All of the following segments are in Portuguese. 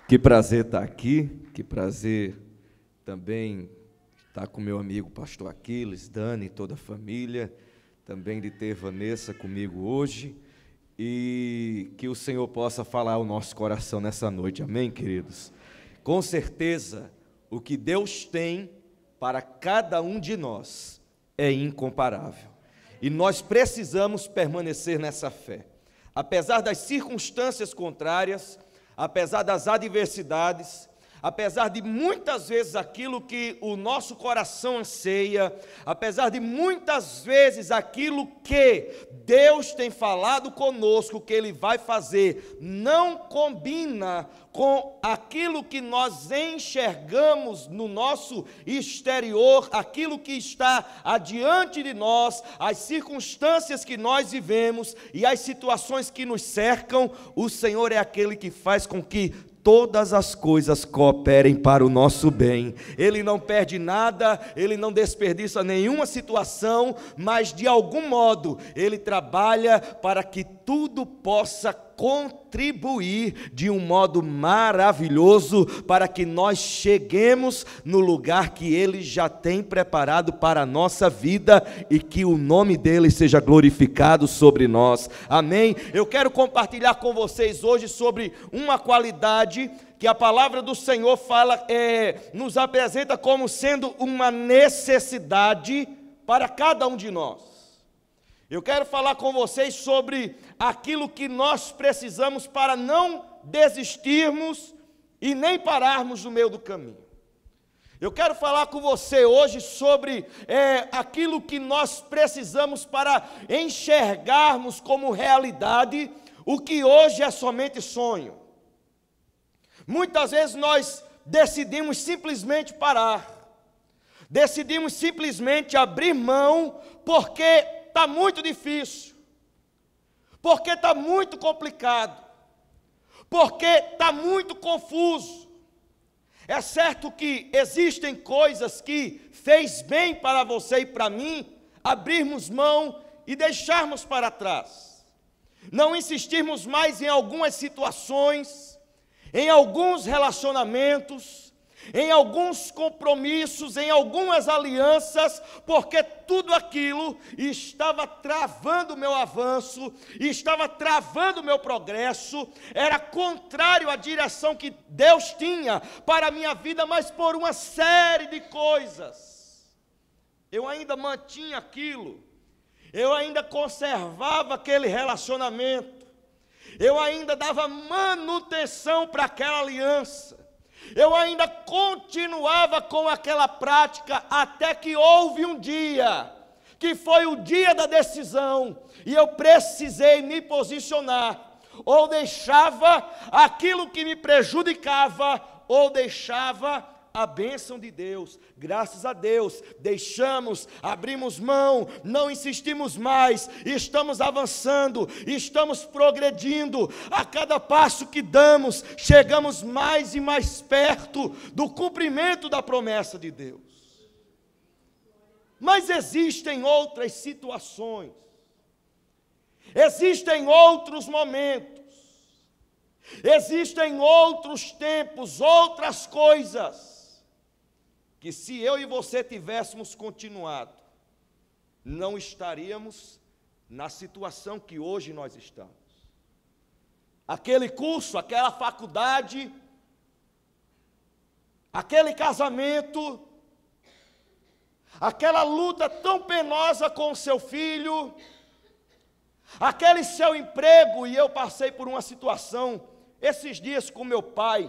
Que prazer estar aqui, que prazer também estar com meu amigo pastor Aquiles, Dani e toda a família, também de ter Vanessa comigo hoje, e que o Senhor possa falar ao nosso coração nessa noite, amém, queridos? Com certeza, o que Deus tem para cada um de nós é incomparável, e nós precisamos permanecer nessa fé, apesar das circunstâncias contrárias, apesar das adversidades, apesar de muitas vezes aquilo que o nosso coração anseia, apesar de muitas vezes aquilo que Deus tem falado conosco, que Ele vai fazer, não combina com aquilo que nós enxergamos no nosso exterior, aquilo que está adiante de nós, as circunstâncias que nós vivemos e as situações que nos cercam, o Senhor é aquele que faz com que todas as coisas cooperem para o nosso bem. Ele não perde nada, Ele não desperdiça nenhuma situação, mas de algum modo Ele trabalha para que tudo possa contribuir de um modo maravilhoso para que nós cheguemos no lugar que Ele já tem preparado para a nossa vida e que o nome dEle seja glorificado sobre nós, amém? Eu quero compartilhar com vocês hoje sobre uma qualidade que a palavra do Senhor fala, nos apresenta como sendo uma necessidade para cada um de nós. Eu quero falar com vocês sobre aquilo que nós precisamos para não desistirmos e nem pararmos no meio do caminho. Eu quero falar com você hoje sobre aquilo que nós precisamos para enxergarmos como realidade o que hoje é somente sonho. Muitas vezes nós decidimos simplesmente parar, decidimos simplesmente abrir mão porque está muito difícil, porque está muito complicado, porque está muito confuso. É certo que existem coisas que fez bem para você e para mim abrirmos mão e deixarmos para trás, não insistirmos mais em algumas situações, em alguns relacionamentos, em alguns compromissos, em algumas alianças, porque tudo aquilo estava travando o meu avanço, estava travando o meu progresso, era contrário à direção que Deus tinha para a minha vida, mas por uma série de coisas, eu ainda mantinha aquilo, eu ainda conservava aquele relacionamento, eu ainda dava manutenção para aquela aliança, eu ainda continuava com aquela prática, até que houve um dia, que foi o dia da decisão, e eu precisei me posicionar, ou deixava aquilo que me prejudicava, ou deixava a bênção de Deus. Graças a Deus, deixamos, abrimos mão, não insistimos mais, estamos avançando, estamos progredindo, a cada passo que damos, chegamos mais e mais perto do cumprimento da promessa de Deus. Mas existem outras situações, existem outros momentos, existem outros tempos, outras coisas, que se eu e você tivéssemos continuado, não estaríamos na situação que hoje nós estamos. Aquele curso, aquela faculdade, aquele casamento, aquela luta tão penosa com o seu filho, aquele seu emprego, e eu passei por uma situação esses dias com meu pai.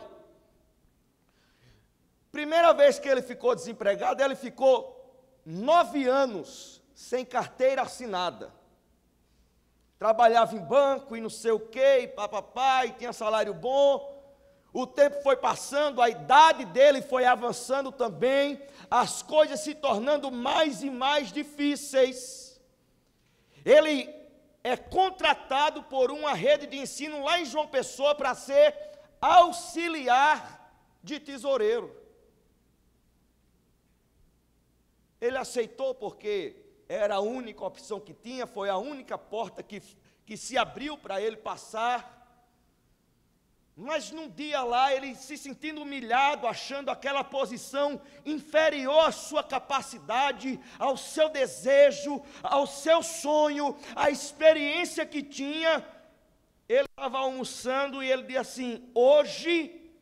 Primeira vez que ele ficou desempregado, ele ficou 9 anos sem carteira assinada. Trabalhava em banco e não sei o quê, e papapá, e tinha salário bom. O tempo foi passando, a idade dele foi avançando também, as coisas se tornando mais e mais difíceis. Ele é contratado por uma rede de ensino lá em João Pessoa para ser auxiliar de tesoureiro. Ele aceitou porque era a única opção que tinha, foi a única porta que se abriu para ele passar. Mas num dia lá, ele se sentindo humilhado, achando aquela posição inferior à sua capacidade, ao seu desejo, ao seu sonho, à experiência que tinha, ele estava almoçando e ele disse assim: hoje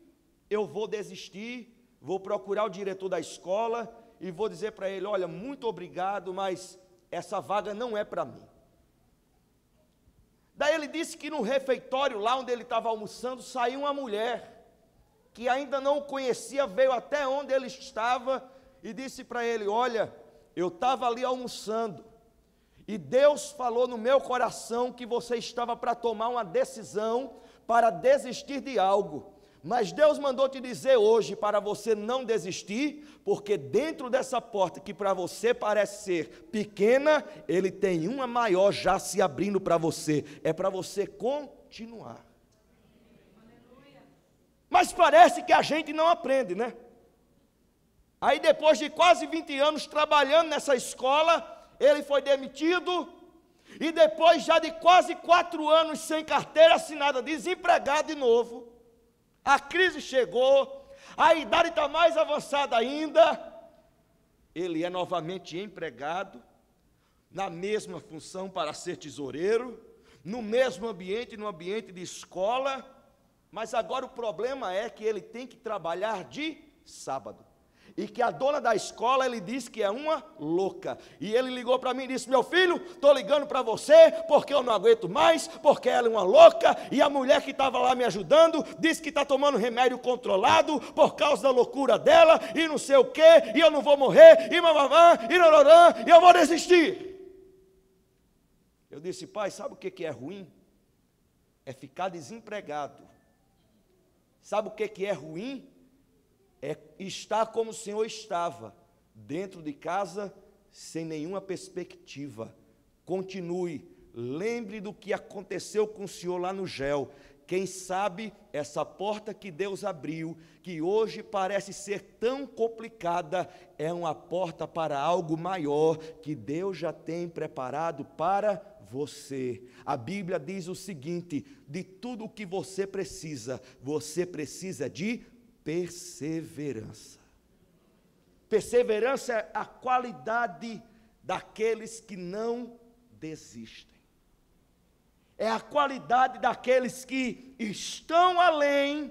eu vou desistir, vou procurar o diretor da escola e vou dizer para ele: olha, muito obrigado, mas essa vaga não é para mim. Daí ele disse que no refeitório, lá onde ele estava almoçando, saiu uma mulher, que ainda não o conhecia, veio até onde ele estava e disse para ele: olha, eu estava ali almoçando, e Deus falou no meu coração que você estava para tomar uma decisão, para desistir de algo. Mas Deus mandou te dizer hoje para você não desistir, porque dentro dessa porta que para você parece ser pequena, Ele tem uma maior já se abrindo para você. É para você continuar. Mas parece que a gente não aprende, né? Aí depois de quase 20 anos trabalhando nessa escola, ele foi demitido. E depois já de quase 4 anos sem carteira assinada, desempregado de novo. A crise chegou, a idade está mais avançada ainda, ele é novamente empregado, na mesma função para ser tesoureiro, no mesmo ambiente, no ambiente de escola, mas agora o problema é que ele tem que trabalhar de sábado. E que a dona da escola, ele disse que é uma louca. E ele ligou para mim e disse: meu filho, estou ligando para você, porque eu não aguento mais, porque ela é uma louca. E a mulher que estava lá me ajudando, disse que está tomando remédio controlado, por causa da loucura dela, e não sei o que, e eu não vou morrer, e mamamã, e rororã, e eu vou desistir. Eu disse: pai, sabe o que é ruim? É ficar desempregado. Sabe o que é ruim? É estar como o Senhor estava, dentro de casa, sem nenhuma perspectiva. Continue, lembre do que aconteceu com o Senhor lá no Gel. Quem sabe essa porta que Deus abriu, que hoje parece ser tão complicada, é uma porta para algo maior, que Deus já tem preparado para você. A Bíblia diz o seguinte: de tudo o que você precisa de perseverança. Perseverança é a qualidade daqueles que não desistem. É a qualidade daqueles que estão além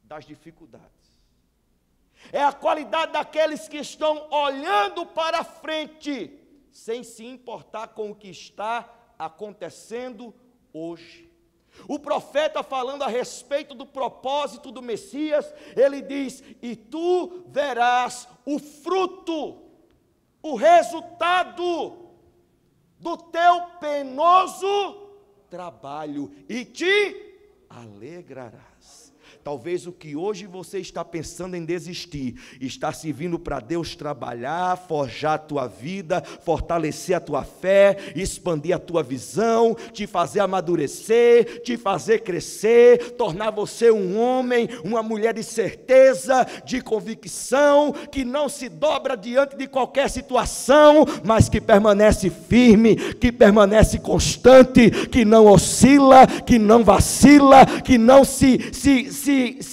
das dificuldades. É a qualidade daqueles que estão olhando para frente, sem se importar com o que está acontecendo hoje. O profeta, falando a respeito do propósito do Messias, ele diz: e tu verás o fruto, o resultado do teu penoso trabalho, e te alegrarás. Talvez o que hoje você está pensando em desistir, está servindo para Deus trabalhar, forjar a tua vida, fortalecer a tua fé, expandir a tua visão, te fazer amadurecer, te fazer crescer, tornar você um homem, uma mulher de certeza, de convicção, que não se dobra diante de qualquer situação, mas que permanece firme, que permanece constante, que não oscila, que não vacila, que não se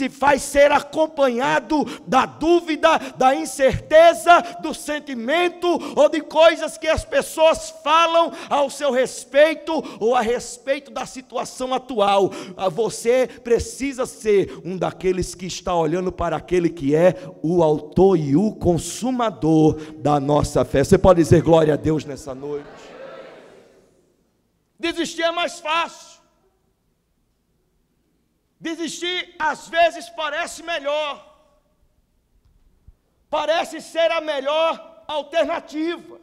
faz ser acompanhado da dúvida, da incerteza, do sentimento ou de coisas que as pessoas falam ao seu respeito ou a respeito da situação atual. Você precisa ser um daqueles que está olhando para aquele que é o autor e o consumador da nossa fé. Você pode dizer glória a Deus nessa noite? Desistir é mais fácil. Desistir às vezes parece melhor, parece ser a melhor alternativa,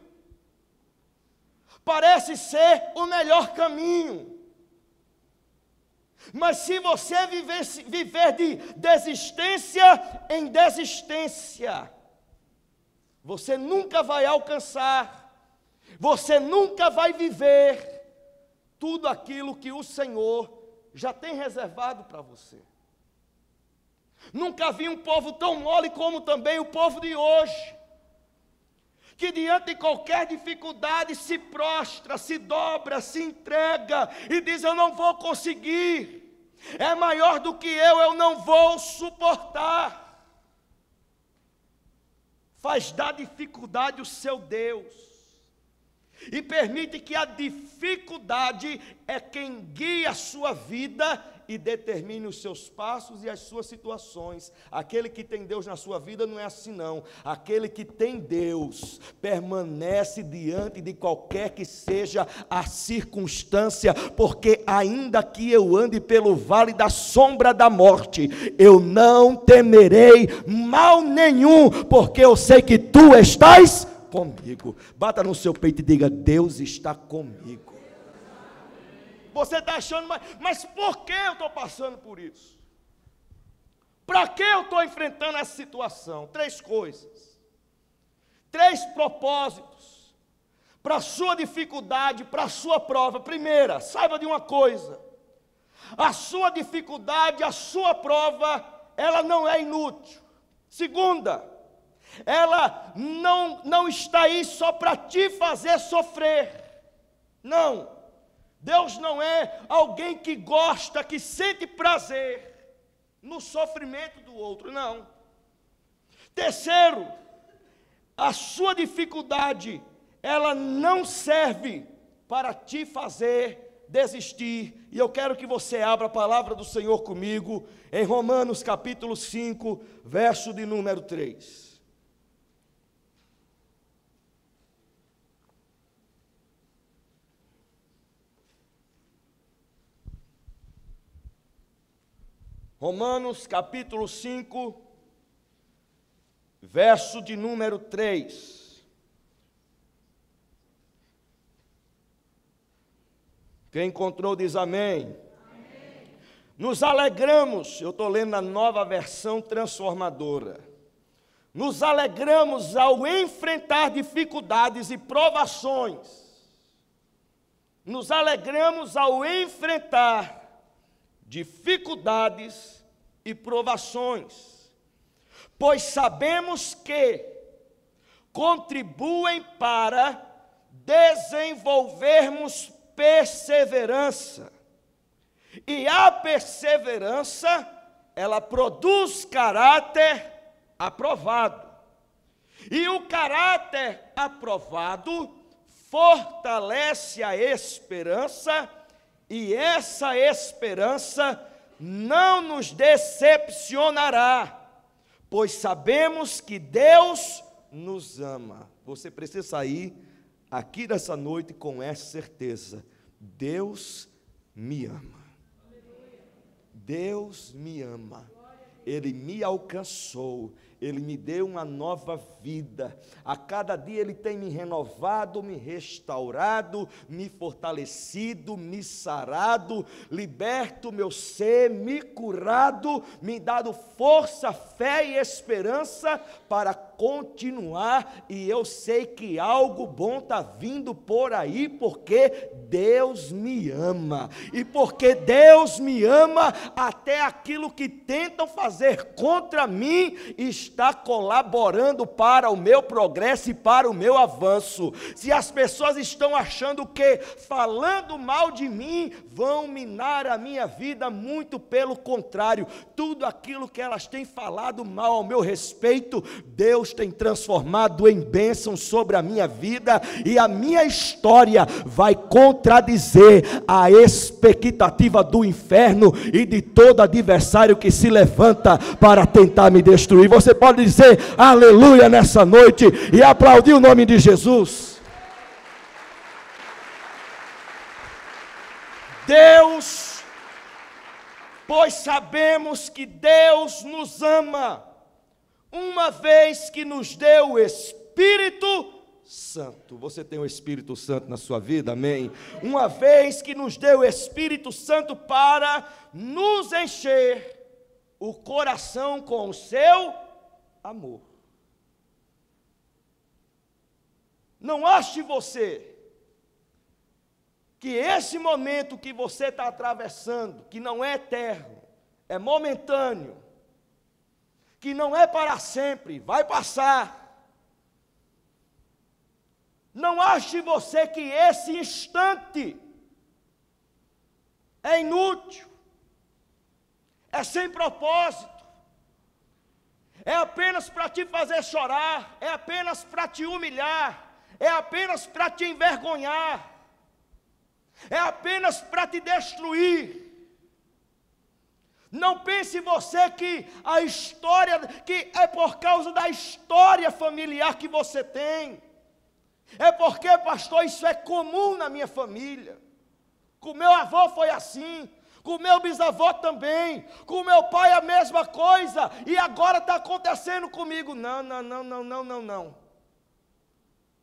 parece ser o melhor caminho. Mas se você viver de desistência em desistência, você nunca vai alcançar, você nunca vai viver tudo aquilo que o Senhor já tem reservado para você. Nunca vi um povo tão mole como também o povo de hoje, que diante de qualquer dificuldade se prostra, se dobra, se entrega e diz: eu não vou conseguir, é maior do que eu não vou suportar. Faz da dificuldade o seu Deus. E permite que a dificuldade é quem guia a sua vida e determine os seus passos e as suas situações. Aquele que tem Deus na sua vida não é assim não. Aquele que tem Deus permanece diante de qualquer que seja a circunstância, porque ainda que eu ande pelo vale da sombra da morte, eu não temerei mal nenhum, porque eu sei que tu estás comigo. Bata no seu peito e diga: Deus está comigo. Você está achando, mas por que eu estou passando por isso? Para que eu estou enfrentando essa situação? 3 coisas, 3 propósitos para a sua dificuldade, para a sua prova. Primeira, saiba de uma coisa: a sua dificuldade, a sua prova, ela não é inútil. Segunda, ela não está aí só para te fazer sofrer. Não, Deus não é alguém que gosta, que sente prazer no sofrimento do outro, não. Terceiro, a sua dificuldade, ela não serve para te fazer desistir. E eu quero que você abra a palavra do Senhor comigo, em Romanos capítulo 5, verso de número 3. Romanos capítulo 5, verso de número 3. Quem encontrou diz amém. Amém. Nos alegramos, eu estou lendo a Nova Versão Transformadora. Nos alegramos ao enfrentar dificuldades e provações. Nos alegramos ao enfrentar dificuldades e provações, pois sabemos que contribuem para desenvolvermos perseverança, e a perseverança, ela produz caráter aprovado, e o caráter aprovado fortalece a esperança, e essa esperança não nos decepcionará, pois sabemos que Deus nos ama. Você precisa sair aqui dessa noite com essa certeza: Deus me ama. Deus me ama. Ele me alcançou, Ele me deu uma nova vida. A cada dia Ele tem me renovado, me restaurado, me fortalecido, me sarado, liberto meu ser, me curado, me dado força, fé e esperança para continuar. E eu sei que algo bom está vindo por aí, porque Deus me ama. E porque Deus me ama, até aquilo que tentam fazer contra mim está colaborando para o meu progresso e para o meu avanço. Se as pessoas estão achando que falando mal de mim vão minar a minha vida, muito pelo contrário, tudo aquilo que elas têm falado mal ao meu respeito, Deus tem transformado em bênção sobre a minha vida, e a minha história vai contradizer a expectativa do inferno e de todo adversário que se levanta para tentar me destruir. Você pode dizer aleluia nessa noite e aplaudir o nome de Jesus. Deus, pois sabemos que Deus nos ama, uma vez que nos deu o Espírito Santo. Você tem o Espírito Santo na sua vida, amém? Uma vez que nos deu o Espírito Santo para nos encher o coração com o seu amor. Não ache você que esse momento que você está atravessando, que não é eterno, é momentâneo, que não é para sempre, vai passar. Não ache você que esse instante é inútil, é sem propósito, é apenas para te fazer chorar, é apenas para te humilhar, é apenas para te envergonhar, é apenas para te destruir. Não pense você que a história, que é por causa da história familiar que você tem. É porque, pastor, isso é comum na minha família. Com meu avô foi assim, com meu bisavô também, com meu pai a mesma coisa, e agora está acontecendo comigo. Não.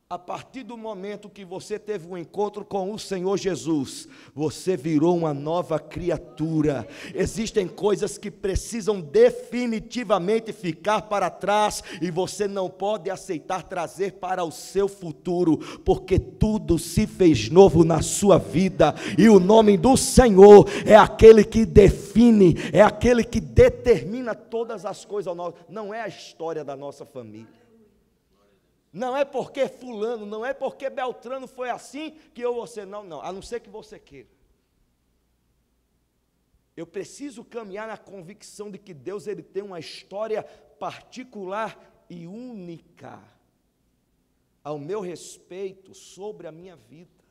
A partir do momento que você teve um encontro com o Senhor Jesus, você virou uma nova criatura. Existem coisas que precisam definitivamente ficar para trás, e você não pode aceitar trazer para o seu futuro, porque tudo se fez novo na sua vida, e o nome do Senhor é aquele que define, é aquele que determina todas as coisas ao nosso. Não é a história da nossa família. Não é porque fulano, não é porque Beltrano foi assim que eu vou ser, não, a não ser que você queira. Eu preciso caminhar na convicção de que Deus ele tem uma história particular e única ao meu respeito sobre a minha vida.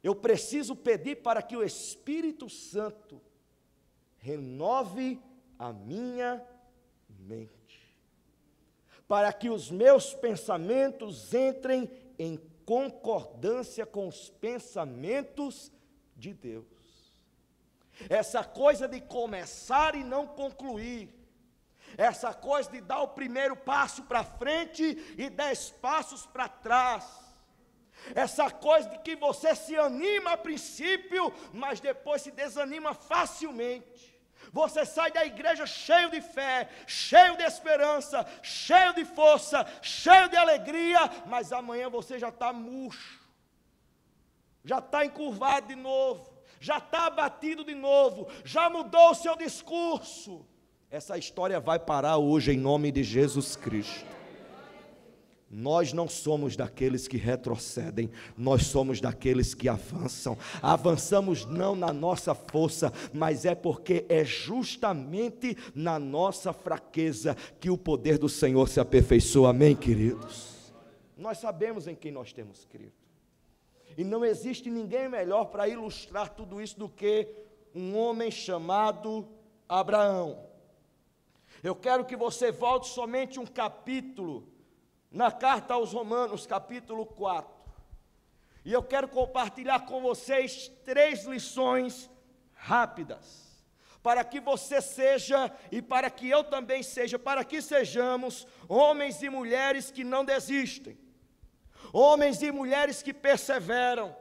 Eu preciso pedir para que o Espírito Santo renove a minha mente, para que os meus pensamentos entrem em concordância com os pensamentos de Deus. Essa coisa de começar e não concluir, essa coisa de dar o primeiro passo para frente e 10 passos para trás, essa coisa de que você se anima a princípio, mas depois se desanima facilmente. Você sai da igreja cheio de fé, cheio de esperança, cheio de força, cheio de alegria, mas amanhã você já está murcho, já está encurvado de novo, já está abatido de novo, já mudou o seu discurso. Essa história vai parar hoje em nome de Jesus Cristo. Nós não somos daqueles que retrocedem, nós somos daqueles que avançam. Avançamos não na nossa força, mas é porque é justamente na nossa fraqueza que o poder do Senhor se aperfeiçoa. Amém, queridos? Nós sabemos em quem nós temos crido, e não existe ninguém melhor para ilustrar tudo isso do que um homem chamado Abraão. Eu quero que você volte somente um capítulo na carta aos Romanos, capítulo 4, e eu quero compartilhar com vocês 3 lições rápidas, para que você seja, e para que eu também seja, para que sejamos homens e mulheres que não desistem, homens e mulheres que perseveram,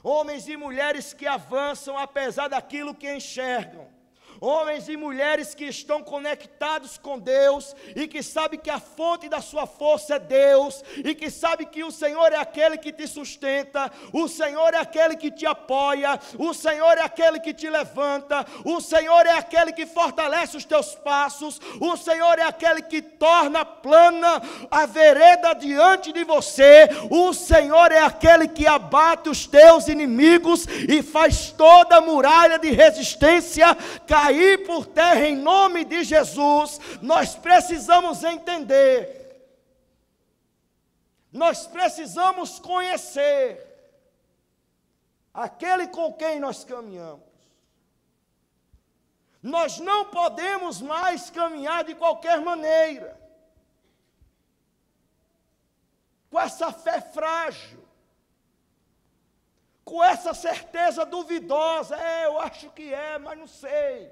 homens e mulheres que avançam apesar daquilo que enxergam, homens e mulheres que estão conectados com Deus, e que sabem que a fonte da sua força é Deus, e que sabem que o Senhor é aquele que te sustenta, o Senhor é aquele que te apoia, o Senhor é aquele que te levanta, o Senhor é aquele que fortalece os teus passos, o Senhor é aquele que torna plana a vereda diante de você, o Senhor é aquele que abate os teus inimigos e faz toda a muralha de resistência cair por terra em nome de Jesus. Nós precisamos entender, nós precisamos conhecer aquele com quem nós caminhamos. Nós não podemos mais caminhar de qualquer maneira, com essa fé frágil, com essa certeza duvidosa, eu acho que é, mas não sei.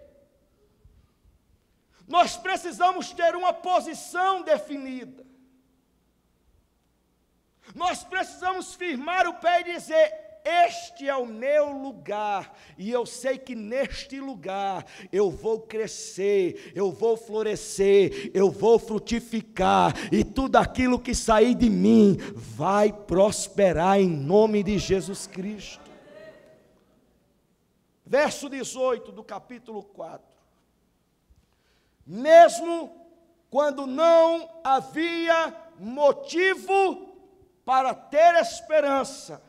Nós precisamos ter uma posição definida. Nós precisamos firmar o pé e dizer: este é o meu lugar, e eu sei que neste lugar eu vou crescer, eu vou florescer, eu vou frutificar, e tudo aquilo que sair de mim vai prosperar em nome de Jesus Cristo. Verso 18 do capítulo 4. Mesmo quando não havia motivo para ter esperança,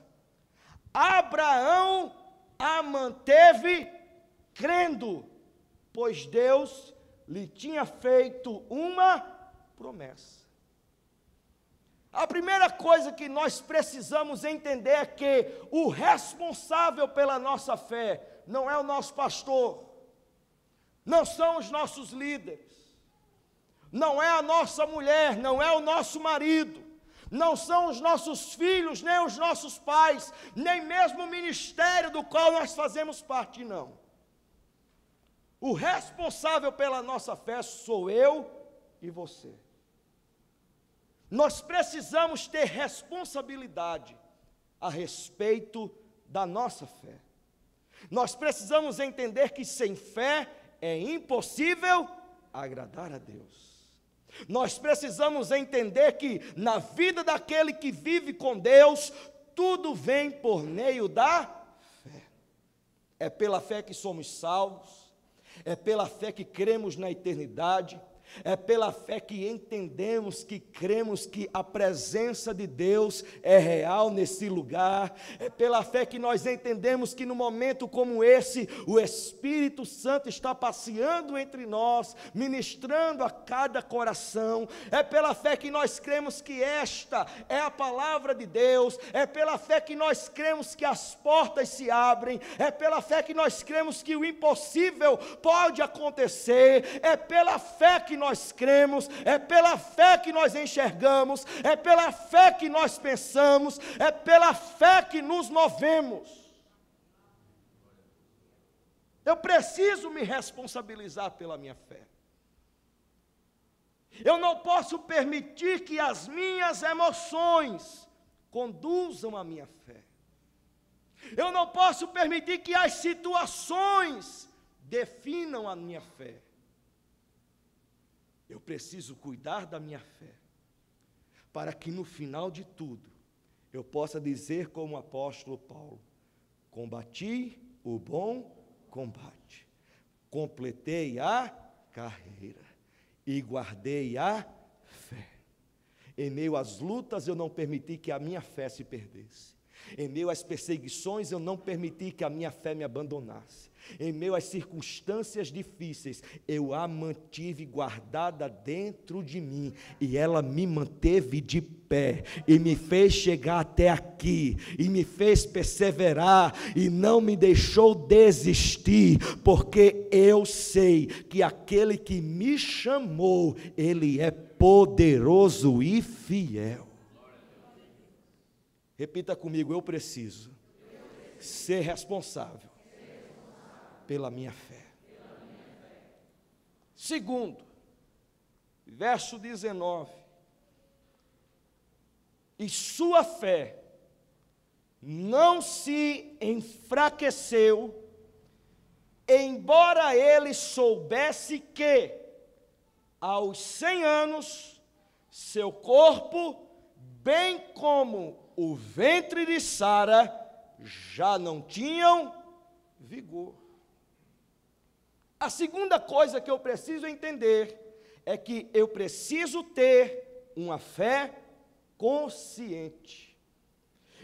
Abraão a manteve crendo, pois Deus lhe tinha feito uma promessa. A primeira coisa que nós precisamos entender é que o responsável pela nossa fé não é o nosso pastor, não são os nossos líderes, não é a nossa mulher, não é o nosso marido, não são os nossos filhos, nem os nossos pais, nem mesmo o ministério do qual nós fazemos parte, não. O responsável pela nossa fé sou eu e você. Nós precisamos ter responsabilidade a respeito da nossa fé. Nós precisamos entender que sem fé é impossível agradar a Deus. Nós precisamos entender que na vida daquele que vive com Deus, tudo vem por meio da fé. É pela fé que somos salvos, é pela fé que cremos na eternidade, é pela fé que entendemos, que cremos que a presença de Deus é real nesse lugar, é pela fé que nós entendemos que no momento como esse, o Espírito Santo está passeando entre nós, ministrando a cada coração, é pela fé que nós cremos que esta é a palavra de Deus, é pela fé que nós cremos que as portas se abrem, é pela fé que nós cremos que o impossível pode acontecer, é pela fé que nós cremos, é pela fé que nós enxergamos, é pela fé que nós pensamos, é pela fé que nos movemos. Eu preciso me responsabilizar pela minha fé. Eu não posso permitir que as minhas emoções conduzam a minha fé. Eu não posso permitir que as situações definam a minha fé. Eu preciso cuidar da minha fé, para que no final de tudo, eu possa dizer como o apóstolo Paulo: combati o bom combate, completei a carreira e guardei a fé. Em meio às lutas, eu não permiti que a minha fé se perdesse. Em meio às perseguições, eu não permiti que a minha fé me abandonasse. Em meio às circunstâncias difíceis, eu a mantive guardada dentro de mim, e ela me manteve de pé, e me fez chegar até aqui, e me fez perseverar, e não me deixou desistir, porque eu sei que aquele que me chamou, ele é poderoso e fiel. Repita comigo: eu preciso ser responsável pela minha fé. Segundo, verso 19: e sua fé não se enfraqueceu, embora ele soubesse que, aos 100 anos, seu corpo, bem como o ventre de Sara, já não tinham vigor. A segunda coisa que eu preciso entender é que eu preciso ter uma fé consciente.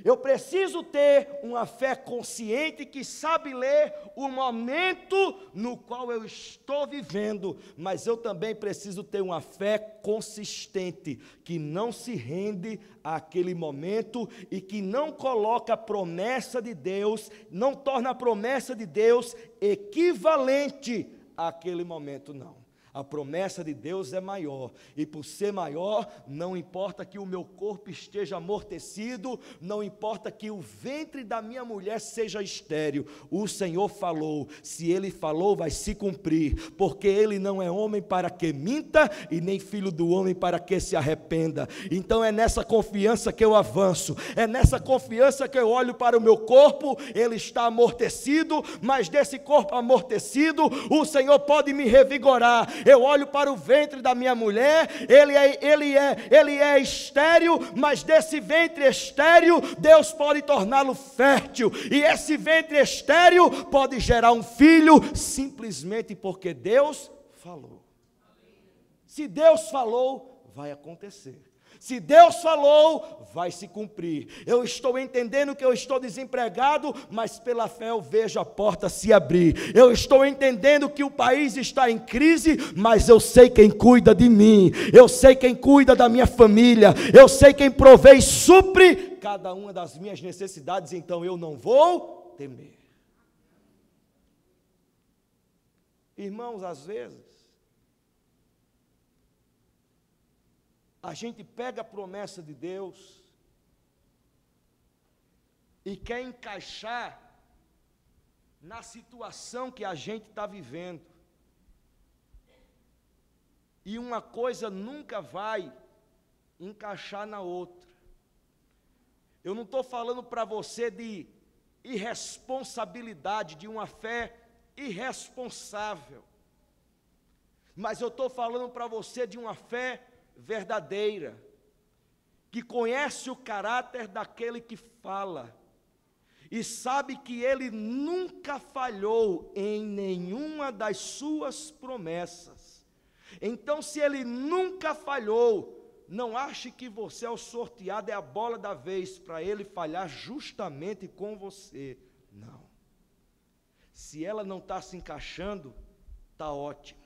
Eu preciso ter uma fé consciente que sabe ler o momento no qual eu estou vivendo, mas eu também preciso ter uma fé consistente, que não se rende àquele momento e que não coloca a promessa de Deus, não torna a promessa de Deus equivalente àquele momento, não. A promessa de Deus é maior, e por ser maior, não importa que o meu corpo esteja amortecido, não importa que o ventre da minha mulher seja estéril, o Senhor falou, se Ele falou, vai se cumprir, porque Ele não é homem para que minta, e nem filho do homem para que se arrependa. Então é nessa confiança que eu avanço, é nessa confiança que eu olho para o meu corpo, ele está amortecido, mas desse corpo amortecido, o Senhor pode me revigorar. Eu olho para o ventre da minha mulher, ele é estéril, mas desse ventre estéril, Deus pode torná-lo fértil, e esse ventre estéril pode gerar um filho, simplesmente porque Deus falou. Se Deus falou, vai acontecer. Se Deus falou, vai se cumprir. Eu estou entendendo que eu estou desempregado, mas pela fé eu vejo a porta se abrir. Eu estou entendendo que o país está em crise, mas eu sei quem cuida de mim. Eu sei quem cuida da minha família. Eu sei quem provê e supre cada uma das minhas necessidades, então eu não vou temer. Irmãos, às vezes a gente pega a promessa de Deus e quer encaixar na situação que a gente está vivendo. E uma coisa nunca vai encaixar na outra. Eu não estou falando para você de irresponsabilidade, de uma fé irresponsável. Mas eu estou falando para você de uma fé verdadeira, que conhece o caráter daquele que fala, e sabe que ele nunca falhou em nenhuma das suas promessas. Então, se ele nunca falhou, não ache que você é o sorteado, é a bola da vez para ele falhar justamente com você. Não. Se ela não está se encaixando, está ótimo,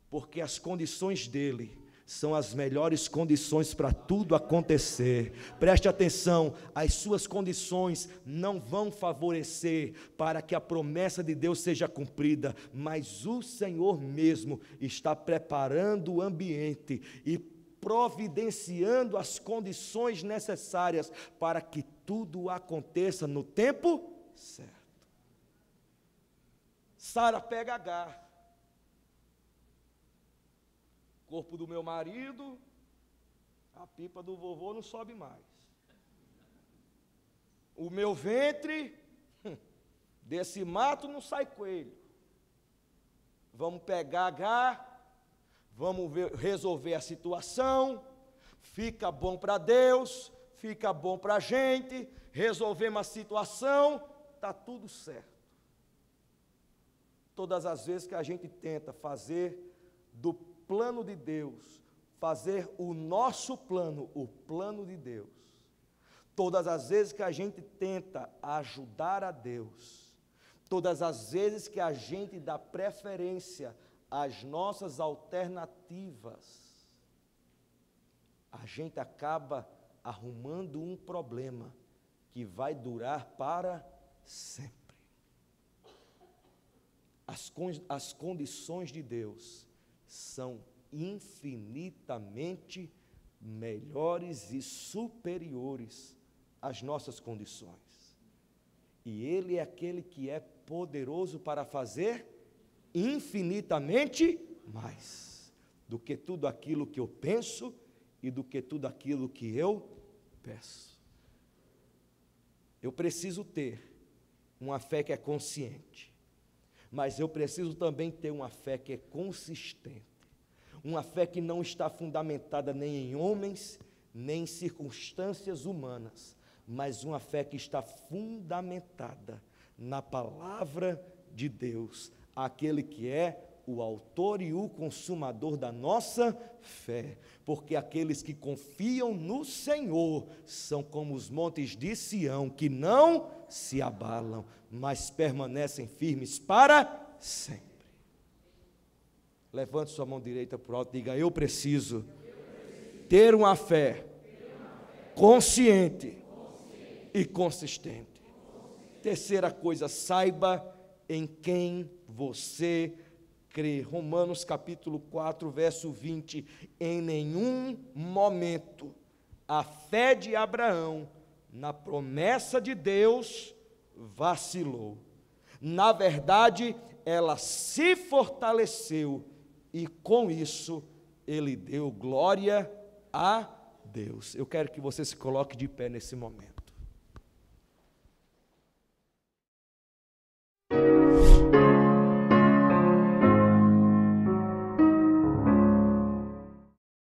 porque as condições dele são as melhores condições para tudo acontecer. Preste atenção, as suas condições não vão favorecer para que a promessa de Deus seja cumprida, mas o Senhor mesmo está preparando o ambiente e providenciando as condições necessárias para que tudo aconteça no tempo certo. Sara pega Agar. Corpo do meu marido, a pipa do vovô não sobe mais. O meu ventre, desse mato não sai coelho. Vamos pegar Agar, vamos resolver a situação, fica bom para Deus, fica bom para a gente, resolvemos a situação, está tudo certo. Todas as vezes que a gente tenta fazer do plano de Deus, fazer o nosso plano, o plano de Deus, todas as vezes que a gente tenta ajudar a Deus, todas as vezes que a gente dá preferência às nossas alternativas, a gente acaba arrumando um problema que vai durar para sempre. As condições de Deus são infinitamente melhores e superiores às nossas condições. E Ele é aquele que é poderoso para fazer infinitamente mais do que tudo aquilo que eu penso e do que tudo aquilo que eu peço. Eu preciso ter uma fé que é consciente, mas eu preciso também ter uma fé que é consistente, uma fé que não está fundamentada nem em homens, nem em circunstâncias humanas, mas uma fé que está fundamentada na palavra de Deus, aquele que é o autor e o consumador da nossa fé, porque aqueles que confiam no Senhor são como os montes de Sião, que não se abalam, mas permanecem firmes para sempre. Levante sua mão direita para o alto e diga: eu preciso ter uma fé consciente e consistente. Terceira coisa, saiba em quem você crê. Romanos capítulo 4, verso 20. Em nenhum momento a fé de Abraão na promessa de Deus vacilou. Na verdade, ela se fortaleceu e com isso ele deu glória a Deus. Eu quero que você se coloque de pé nesse momento.